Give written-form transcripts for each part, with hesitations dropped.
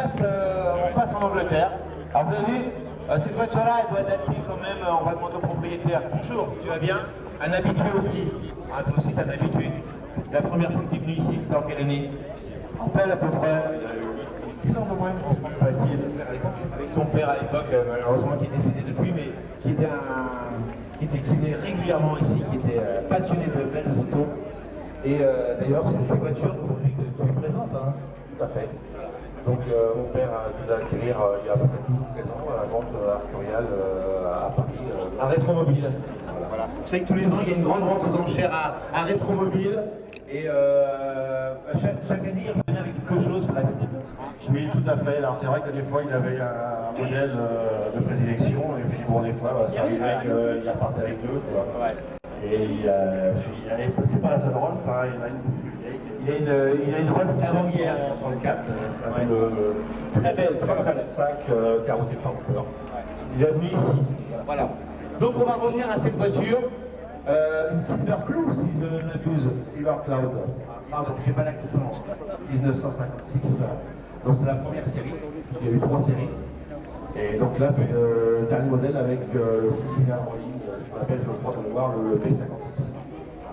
on passe en Angleterre. Alors vous avez vu, cette voiture-là, elle doit dater quand même, on va demander au propriétaire. Bonjour, tu vas bien? Un habitué aussi. Ah, toi aussi, t'es un habitué. La première fois que tu es venu ici, c'était en quelle année? Je rappelle à peu près 10 ans de moins. On va essayer de faire à l'époque. Avec ton père à l'époque, malheureusement qui est décédé depuis, mais qui venait régulièrement ici, qui était passionné de belles autos. Et d'ailleurs, c'est ces voitures aujourd'hui que tu présentes, hein? Tout à fait. Donc mon père a dû l'acquérir il y a à peu près 12 ans à la vente arcuriale à Paris. À Rétromobile. Voilà. Vous savez que tous les ans, il y a une grande vente aux enchères à Rétromobile. Et chaque année, il revenait avec quelque chose presque. Oui, tout à fait. Alors c'est vrai que des fois, il avait un modèle de prédilection. Et puis bon, des fois, ça arrivait qu'il repartait avec deux. Quoi. Ouais. Et c'est pas la seule Rolls, hein, il a une Rolls avant-hier, 34, c'est une très belle 325 carrossée par moteur. Il est venu ici. Voilà. Donc on va revenir à cette voiture, une Silver Cloud, si je ne m'abuse. Silver Cloud. Pardon, je n'ai pas l'accent. 1956. Donc c'est la première série, parce qu'il y a eu 3 séries. Et donc là, c'est le dernier modèle avec le 6 cylindres en ligne, ce qu'on appelle, je crois, de voir le P56.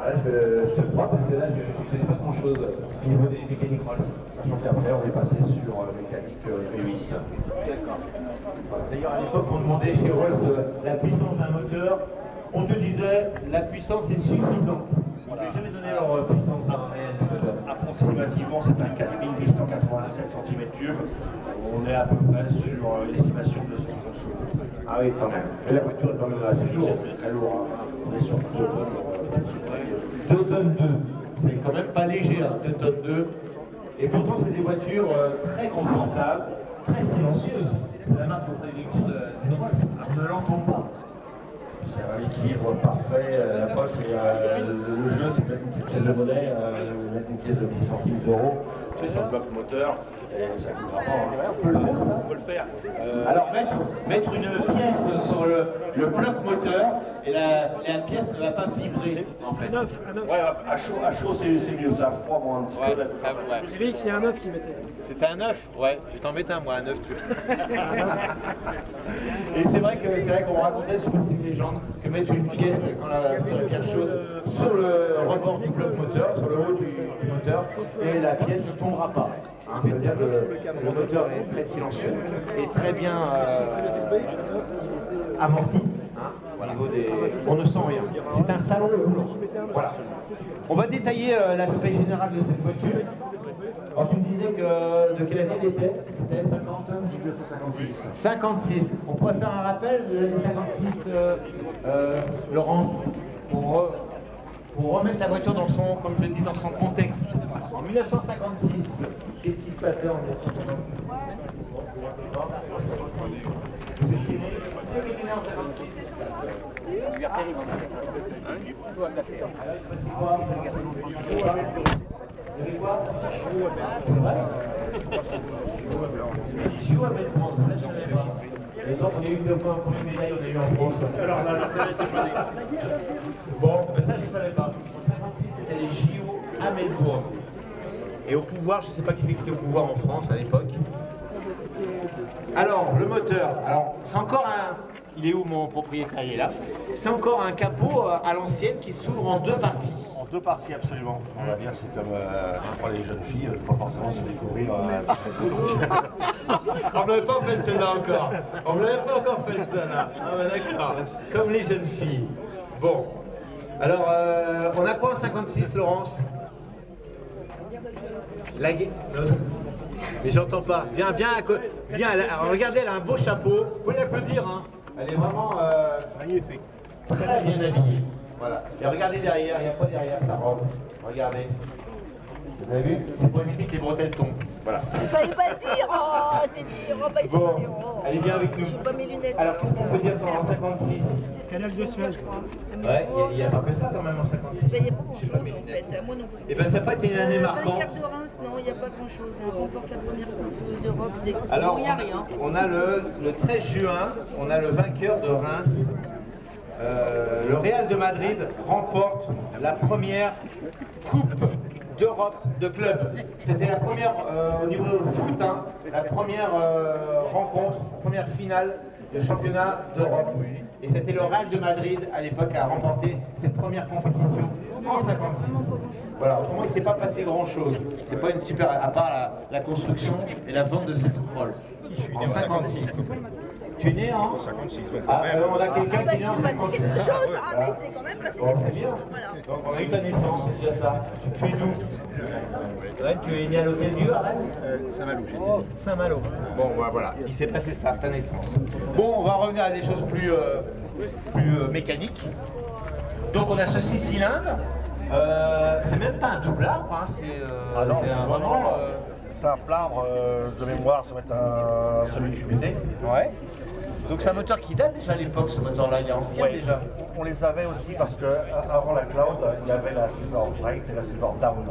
Là, je te crois parce que là, je ne connais pas grand-chose au niveau des mécaniques Rolls. Sachant qu'après, on est passé sur mécanique V8. D'accord. Voilà. D'ailleurs, à l'époque, on demandait chez Rolls la puissance d'un moteur. On te disait la puissance est suffisante. On ne t'a jamais donné leur puissance réelle du moteur. Approximativement, c'est un 4887 cm3. On est à peu près sur l'estimation de 260 chevaux. Ah oui, quand même. Et la voiture est quand même assez lourde. C'est très lourd. Hein. On est sur 2 tonnes. 2 tonnes 2. C'est quand même pas léger, hein, 2 tonnes 2. Et pourtant, c'est des voitures très confortables, très silencieuses. C'est la marque de prédilection d'une Rolls. On ne l'entend pas. C'est un équilibre parfait. La poche, le jeu, c'est mettre une petite pièce de monnaie, mettre une pièce de 10 centimes d'euros. C'est sur le bloc moteur. Et ça ne coûtera pas. On peut le faire, ça? On peut le faire. Alors, mettre une pièce sur le bloc moteur, et la pièce ne va pas vibrer, en fait. Un œuf. Ouais, à chaud c'est mieux. Ça a froid, bon, un petit peu. Ouais. Je dirais que c'est un œuf qui mettait. C'était un œuf? Ouais, je vais t'en mettre un, moi, un œuf. Et c'est vrai qu'on racontait sur ces légendes que mettre une pièce quand la voiture est bien chaude sur le rebord du bloc moteur, sur le haut du moteur, et la pièce ne tombera pas. Hein, c'est-à-dire que le moteur est très silencieux et très bien amorti. Hein, au niveau des... On ne sent rien. C'est un salon roulant. Voilà. On va détailler l'aspect général de cette voiture. Alors tu me disais que de quelle année elle était? C'était 50? 1956. 56. On pourrait faire un rappel de l'année 56, Laurence, pour remettre la voiture dans son, comme je le dis, dans son contexte. En 1956, qu'est-ce qui se passait en 1956? Vous étiez né? Vous étiez né en 56? Liberté libre. Vous avez quoi? C'est vrai? Les JO à mettre point, ça je ne savais pas. Et donc on a eu le premier médaille, on a eu en France. Alors là, ça a été pas. Bon, ben ça je ne savais pas. En 56, c'était les JO à Melbourne. Et au pouvoir, je ne sais pas qui c'est qui était au pouvoir en France à l'époque. Alors, le moteur, alors c'est encore un... Il est où mon propriétaire? Il est là. C'est encore un capot à l'ancienne qui s'ouvre en 2 parties. En 2 parties, absolument. On va dire c'est comme pour les jeunes filles, pas forcément se découvrir. On ne l'avait pas fait celle-là encore. On ne l'avait pas encore fait celle-là. Ah bah d'accord. Comme les jeunes filles. Bon. Alors, on a quoi en 56, Laurence? Mais j'entends pas. Viens, alors, regardez, elle a un beau chapeau. Vous pouvez l'applaudir, hein. Elle est vraiment magnifique. Très bien habillée. Voilà. Et regardez derrière, il n'y a pas derrière sa robe. Regardez. Vous avez vu? C'est pour éviter que les bretelles tombent. Voilà. Il fallait pas le dire, oh, c'est dire, oh, bah, c'est Bon, dire, oh. allez, viens avec nous. J'ai pas mes lunettes. Alors, qu'est-ce qu'on peut dire qu'en 56? Canal de Suez. Ouais, il n'y a pas que ça quand même en 56. Ben, il n'y a pas grand chose en fait, moi non plus. Et ben ça n'a pas été une année marquante. Vainqueur de Reims, non, il n'y a pas grand chose. On remporte la première coupe d'Europe des Alors, il n'y a rien. on a le 13 juin, on a le vainqueur de Reims. Le Real de Madrid remporte la première coupe d'Europe de club. C'était la première, au niveau foot, hein, la première rencontre, première finale de championnat d'Europe. Et c'était le Real de Madrid à l'époque à remporter cette première compétition en 56. Voilà, autrement il ne s'est pas passé grand chose. C'est pas une super, à part la construction et la vente de cette Rolls en 56. Tu es né en 56, on a quelqu'un qui est né en 56. quelque chose, ah mais c'est quand même passé Bon, quelque c'est chose. bien. Voilà. Donc on a eu ta naissance, c'est déjà ça. Tu es d'où? Ouais, tu es né à l'Hôtel Dieu à Rennes? Saint-Malo, j'ai dit. Saint-Malo. Bon, bah, voilà, il s'est passé ça, ta naissance. Bon, on va revenir à des choses plus mécaniques. Donc on a ce 6 cylindres. C'est même pas un double arbre, hein, Ah non, c'est vraiment. c'est un plat de mémoire, ça va être celui du QBT. Ouais. Donc c'est un moteur qui date déjà à l'époque, ce moteur-là, il est ancien Ouais, déjà. on les avait aussi parce qu'avant la Cloud, il y avait la Silver Freight et la Silver Down.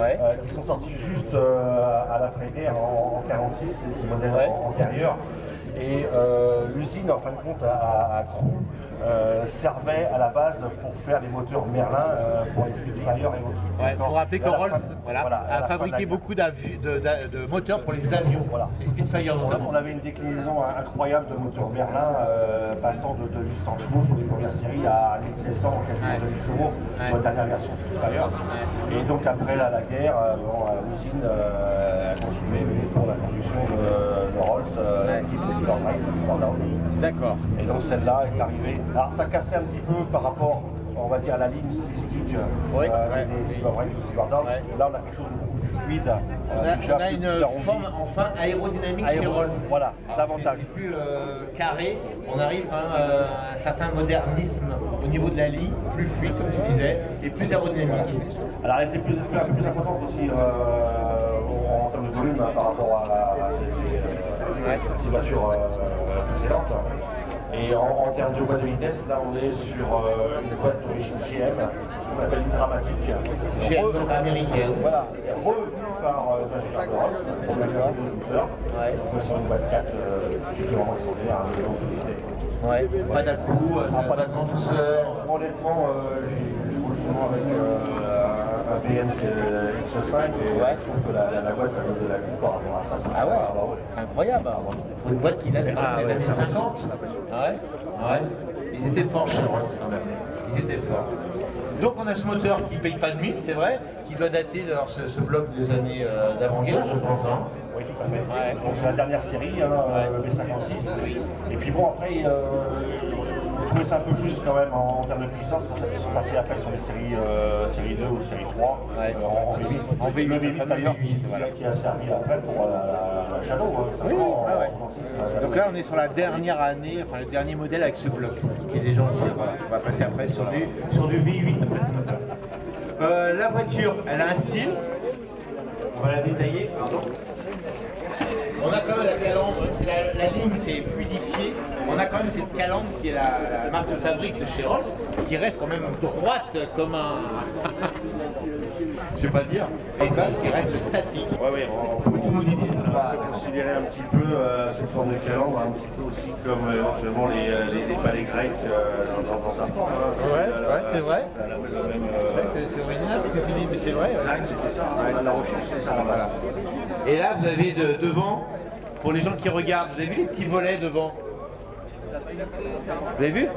Ouais. Qui sont sortis juste à l'après-guerre en 46, ces modèles Ouais. antérieurs. Et l'usine, en fin de compte, à Crou, servait à la base pour faire les moteurs Merlin pour les Spitfire et autres. Ouais, faut rappeler que Et à la Rolls fin- à a la fin fabriqué de la guerre. beaucoup de moteurs pour les avions, Voilà. les Spitfire notamment. On avait une déclinaison incroyable de moteurs Merlin, passant de 800 chevaux sur les premières séries à 1700, quasiment 2000 chevaux sur la dernière version Spitfire. Et donc après la guerre, l'usine a continué pour la construction de Rolls, qui est Silver Freight, Silver Down. D'accord. Et donc celle-là est arrivée. Alors ça cassait un petit peu par rapport, on va dire, à la ligne stylistique Oui. des Silver Freight ou Silver Down. Ouais. Là on a quelque chose de beaucoup plus fluide. On a une forme enfin aérodynamique chez Rolls. Voilà, Alors, davantage. c'est plus carré, on arrive quand même à un certain modernisme au niveau de la ligne, plus fluide comme tu disais, et plus aérodynamique. Alors elle était un peu plus importante aussi en termes de volume par rapport à ces voitures précédentes. Et en termes de boîte de vitesse, là on est sur une boîte d'origine GM, qu'on appelle une dramatique. GM, donc américaine. Voilà, revue par l'ingénieur de Rolls, pour la de douceur. On est sur une boîte 4 qui est vraiment extraordinaire, de longue utilité. Ouais, pas d'à-coup, ça passe en douceur. Honnêtement, je roule souvent avec un BM X5 et je trouve que la boîte ça donne de la vie par rapport à ça. Ah ouais, c'est incroyable. Pour une boîte qui date des années 50. Ah ouais. Ouais. Ils étaient forts chez Rolls quand même. Ils étaient forts. Donc on a ce moteur qui ne paye pas de mine, c'est vrai, qui doit dater de ce bloc des années d'avant-guerre, je pense. Hein. Oui, tout à fait. Ouais. Donc c'est la dernière série, le B56. Et puis bon, après, on trouvait ça un peu juste quand même en termes de puissance. C'est pour ça qu'ils sont passés après sur les série 2 ou série 3 en V8. En V8, le le V8 fameux d'ailleurs, V8, voilà. qui a servi après pour la Shadow. Oui, donc là on est sur la dernière année, enfin le dernier modèle avec ce bloc, qui est déjà ancien. Voilà. On va passer après sur du V8 après ce moteur. La voiture, elle a un style. On va la détailler, pardon. On a quand même la calandre, c'est la ligne s'est fluidifiée. On a quand même cette calandre qui est la marque de fabrique de chez Rolls, qui reste quand même droite comme un. Je vais pas le dire. Et ça, qui reste statique. Oui, On peut tout modifier, ça On peut considérer un petit peu cette forme de calandre, un petit peu aussi comme éventuellement les palais grecs dans sa forme. Ouais, c'est vrai. Le même. C'est original ce que tu dis, mais c'est vrai. C'était ça, la recherche, c'est ça. Voilà. Et là, vous avez devant, pour les gens qui regardent, vous avez vu les petits volets devant? Vous avez vu?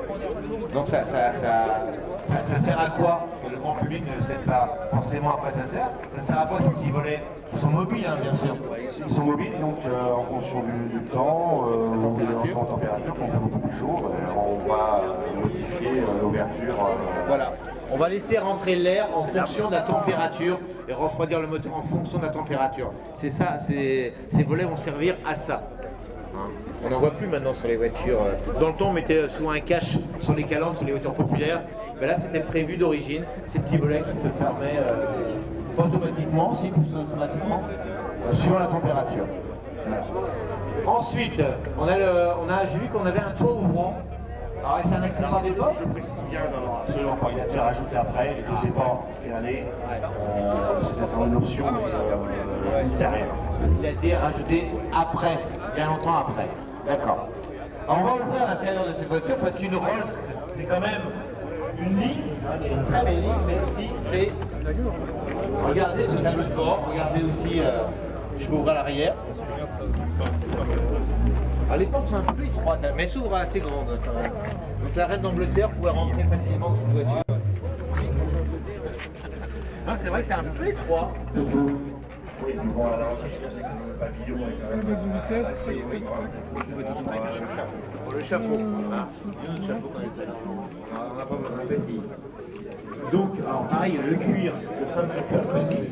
Donc ça sert à quoi? Le grand public ne sait pas forcément à quoi ça sert. Ça sert à quoi ces petits volets qui sont mobiles, hein, bien sûr? Ils sont mobiles, donc en fonction du temps, en température, quand il fait beaucoup plus chaud, on va modifier l'ouverture. Voilà. On va laisser rentrer l'air en fonction de la température et refroidir le moteur en fonction de la température. C'est ça, ces volets vont servir à ça. Hein. On n'en voit plus maintenant sur les voitures. Dans le temps, on mettait souvent un cache sur les calandres, sur les voitures populaires. Ben là, c'était prévu d'origine, ces petits volets qui se fermaient pas automatiquement, si, automatiquement, suivant la température. Voilà. Ensuite, j'ai vu qu'on avait un toit ouvrant. Alors, c'est un accessoire d'époque? Je précise bien, absolument pas. Il a été rajouté après, je ne sais pas quelle année. C'était une option, mais ultérieure. Il a été rajouté après, bien longtemps après. D'accord. On va ouvrir l'intérieur de cette voiture parce qu'une Rolls, c'est quand même une ligne, une très belle ligne, mais aussi c'est, regardez ce tableau de bord, regardez aussi, je peux ouvrir l'arrière. À l'époque c'est un peu plus étroite, mais s'ouvre assez grande quand même. Donc la reine d'Angleterre pouvait rentrer facilement dans cette voiture. Ah, c'est vrai que c'est un peu étroit. Oui, du vent à l'ancien, le pavillon est quand même. Pour le chapeau, hein. Le chapeau quand il est là. On n'a pas besoin de précis. Donc, alors pareil, le cuir, le fameux cuir petit.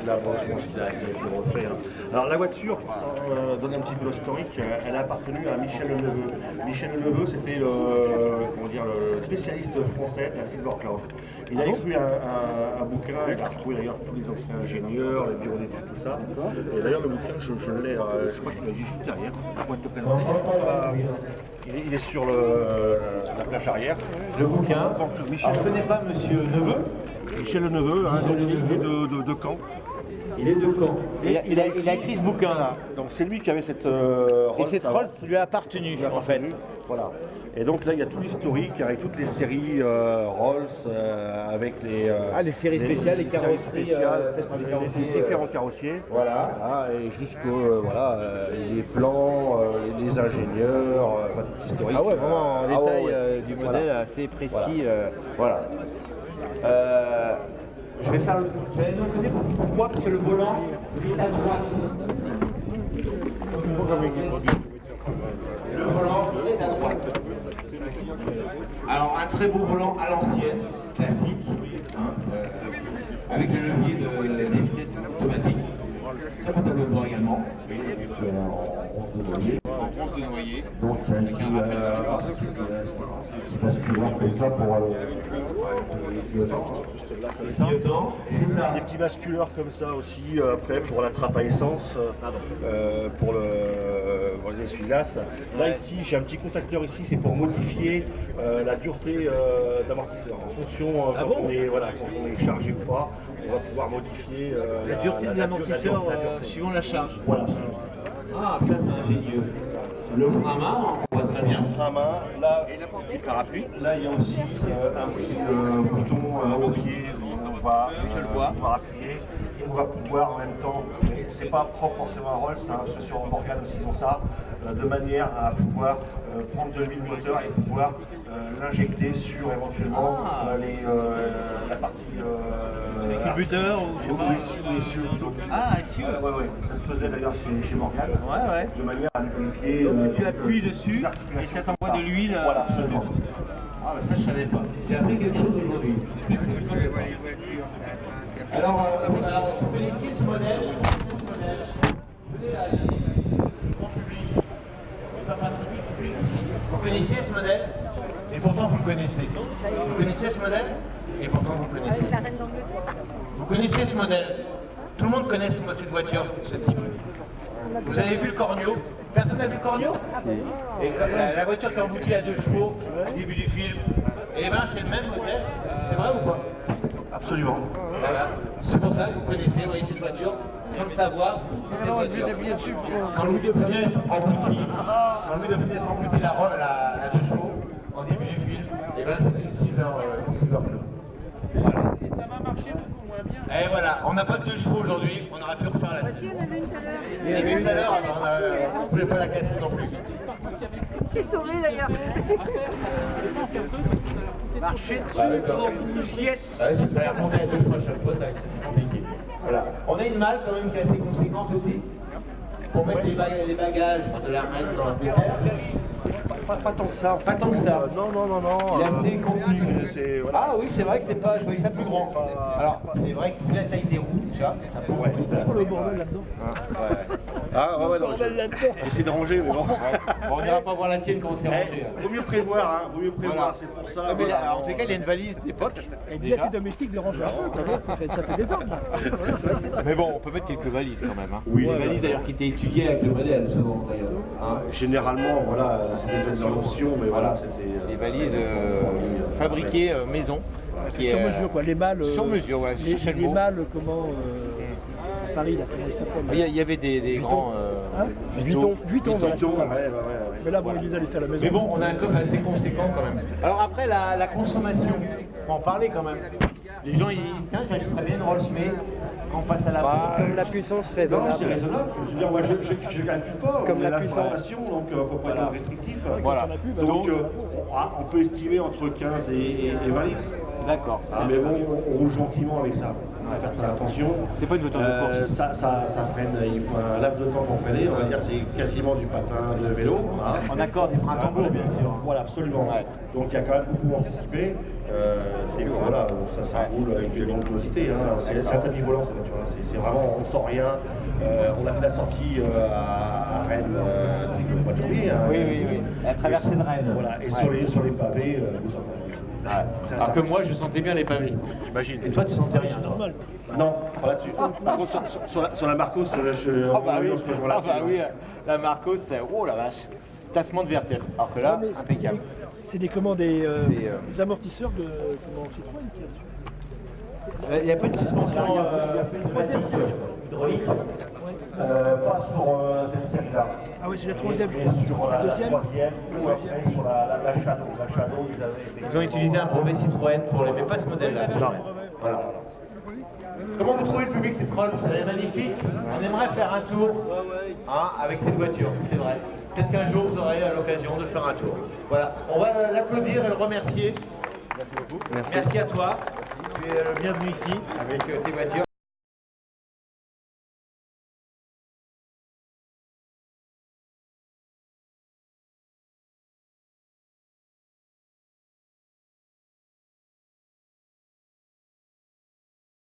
Là, bon, je pense qu'il a été refait. Hein. Alors la voiture, pour donner un petit peu l'historique, elle a appartenu à Michel Leveux. Michel Leveux, c'était le spécialiste français de la Silvercloud. Il a écrit un bouquin, il a retrouvé d'ailleurs tous les anciens ingénieurs, les bureaux d'études, tout ça. Et d'ailleurs le bouquin, je l'ai, je crois qu'il m'a dit juste derrière, pour te présenter. Il est sur la plage arrière. Le bouquin, Michel, je ne connais pas Monsieur Neveu. Michel Neveu, hein, il est de Caen. Il est de Caen. Il a écrit ce bouquin là. Donc c'est lui qui avait cette Et cette Rolls lui a appartenu en fait. Voilà. Et donc là il y a tout l'historique avec toutes les séries Rolls avec les les séries spéciales, les carrosseries faites par les carrossiers. Les différents carrossiers. Voilà. Et jusqu'au les plans, les ingénieurs, enfin tout l'historique. Ah ouais, vraiment en détail du modèle Voilà. assez précis. Voilà. Je vais faire le. Je vais nous connaître pourquoi, parce que le volant, il est à droite. Le volant, il est à droite. Alors, un très beau volant à l'ancienne, classique, hein, avec le levier des vitesses automatiques. Très bon tableau de bord également. En 11 de noyer. En bronze de noyer. Donc il y a qui passe plus loin comme ça pour Clignotant, c'est ça. des petits basculeurs comme ça aussi après pour la trappe à essence, pour les essuie-glaces. Là ici j'ai un petit contacteur ici, c'est pour modifier la dureté d'amortisseur en fonction quand on est chargé ou pas. On va pouvoir modifier La dureté des amortisseurs suivant la charge. Voilà. Ah, ça c'est ingénieux. Le frein à main, on voit très bien. Frein à main, là, petit parapluie. Là, il y a aussi un petit bouton au pied où on va, pouvoir appuyer et on va pouvoir en même temps, mais c'est pas propre forcément à Rolls, hein, ceux sur Morgan aussi ils ont ça, de manière à pouvoir prendre de l'huile moteur et pouvoir l'injecter sur éventuellement la partie Les culbuteurs ou je sais pas. essieu. Essieu. Ouais. Ça se faisait d'ailleurs chez Morgan. Ouais. De manière à lubrifier. Tu appuies dessus et ça t'envoie de l'huile. Voilà, absolument. Ah, ça je savais pas. J'ai appris quelque chose aujourd'hui. Alors, vous connaissiez ce modèle? Venez là, vous connaissiez ce modèle? Et pourtant vous le connaissez. Vous connaissez ce modèle? Et pourtant vous le connaissez. Avec la reine d'Angleterre. Vous connaissez ce modèle? Tout le monde connaît cette voiture, ce type. Vous avez vu le Cornio? Personne n'a vu le Cornio? Et comme la voiture qui est emboutie à 2 chevaux au début du film, et ben c'est le même modèle. C'est vrai ou pas? Absolument. Voilà. C'est pour ça que vous connaissez, vous voyez cette voiture, sans le savoir, c'est cette voiture. Quand Louis de Funès emboutit, la 2 chevaux en début du film, et ben c'est une Silvercloud. Voilà. Et ça va marcher beaucoup moins bien. Et voilà, on n'a pas de 2 chevaux aujourd'hui, on aurait pu refaire la Si, on avait une tout à l'heure. Il y en avait une tout à l'heure, on ne voulait pas la casser non plus. C'est sauvé d'ailleurs. Marcher dessus, vous y êtes. Il fallait remonter à 2 fois chaque fois, c'est compliqué. Voilà. On a une malle quand même qui est assez conséquente aussi, pour mettre les bagages de la reine dans la bière. Pas tant que ça. Pas tant que ça. Non. Il est assez contenu. Voilà. Ah oui, c'est vrai que c'est pas, je voyais ça plus grand. Alors, c'est vrai que vu la taille des roues, déjà, ça prend beaucoup de place. Le bordel là-dedans. Non, j'essaie de ranger, mais bon. Bon, on n'ira pas voir la tienne quand on s'est rangé. Vaut mieux prévoir, hein. Voilà. C'est pour ça. Mais voilà. en tout cas, il y a une valise d'époque. Et déjà, tes domestiques dérangent un peu, ça fait des ordres. Mais bon, on peut mettre quelques valises quand même. Hein. Oui, Une valise d'ailleurs qui était étudiée avec le modèle, souvent d'ailleurs. Hein. Généralement, voilà, c'était une option, mais voilà, c'était. Des valises fabriquées maison. Sur mesure, quoi. Les mâles. Sur mesure, ouais. Les mâles, comment. À Paris, là, comment ils s'appellent? Il y avait des grands. Vuitton, voilà. Vuitton, c'est ça. ouais. Mais là, bon, il les a laissés à la maison. Mais bon, on a un coffre assez conséquent quand même. Alors après, la consommation, faut en parler quand même. Les gens, ils disent, tiens, j'achèterais bien une Rolls, mais quand on passe à la Comme la puissance Non, raisonnable. c'est raisonnable. Je veux dire, moi, je gagne plus fort. Comme la puissance. Donc, faut pas être restrictif. Voilà. Donc, on peut estimer entre 15 et 20 litres. D'accord. Ah, mais bon, on roule gentiment avec ça. On va faire très attention. C'est pas une voiture de course. Ça freine, il faut un laps de temps pour freiner. On va dire c'est quasiment du patin de vélo. Hein. En accord, des freins à tambour, bien sûr. Voilà, absolument. Ouais. Donc il y a quand même beaucoup anticipé. Et voilà, ça roule avec une grande vélocité. Hein. C'est un tapis volant cette voiture. C'est vraiment, on ne sent rien. On a fait la sortie à Rennes du mois de janvier. Hein. Oui. La traversée de Rennes. Voilà, et sur les pavés, vous sentez rien. Alors que moi, je sentais bien les pavés. J'imagine. Et toi, tu sentais rien. C'est normal. Non, pas là-dessus. Par contre, sur la Marcos, Ah bah oui, la Marcos, c'est oh la vache, tassement de vertèbre. Alors que là, Ouais, mais impeccable. C'est des commandes des amortisseurs de Citroën qui là-dessus. Il n'y a pas de suspension hydraulique. Pas sur cette série-là. Ah oui, c'est la troisième, je Mais crois. sur la Deuxième. troisième, ou après sur la Shadow. La Shadow, Ils ont utilisé un brevet Citroën pour les, mais pas ce modèle-là. Voilà. Comment vous trouvez le public cette Rolls? Elle est magnifique. On aimerait faire un tour avec cette voiture, c'est vrai. Peut-être qu'un jour vous aurez l'occasion de faire un tour. Voilà, on va l'applaudir et le remercier. Merci beaucoup. Merci à toi. Tu es le bienvenu ici avec tes voitures.